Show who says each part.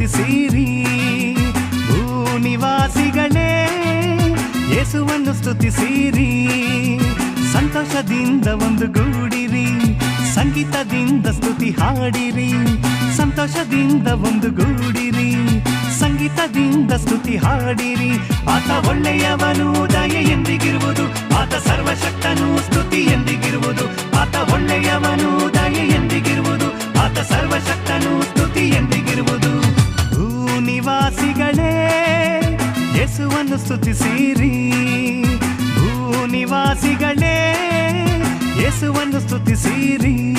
Speaker 1: ಸ್ತುತಿಸಿರಿ. ಭೂನಿವಾಸಿಗಳೇ ಯೇಸುವನ್ನು ಸ್ತುತಿಸಿರಿ. ಸಂತೋಷದಿಂದ ಒಂದು ಗೂಡಿರಿ, ಸಂಗೀತದಿಂದ ಸ್ತುತಿ ಹಾಡಿರಿ. ಸಂತೋಷದಿಂದ ಒಂದು ಗೂಡಿರಿ, ಸಂಗೀತದಿಂದ ಸ್ತುತಿ ಹಾಡಿರಿ. ಆತ ಒಳ್ಳೆಯವನು, ದಯೆ ಎಂದಿಗಿರುವುದು. ಆತ ಸರ್ವಶಕ್ತನು, ಸ್ತುತಿ ಎಂದಿಗಿರುವುದು. ಆತ ಒಳ್ಳೆಯವನು, ದಯೆ ಎಂದಿಗಿರುವುದು. ಆತ ಸರ್ವಶಕ್ತನು, ಸ್ತುತಿ ಎಂದಿಗಿರುವುದು. ಭೂನಿವಾಸಿಗಳೇ ಯೇಸುವನ್ನು ಸ್ತುತಿಸಿರಿ. ಭೂನಿವಾಸಿಗಳೇ ಯೇಸುವನ್ನು ಸ್ತುತಿಸಿರಿ.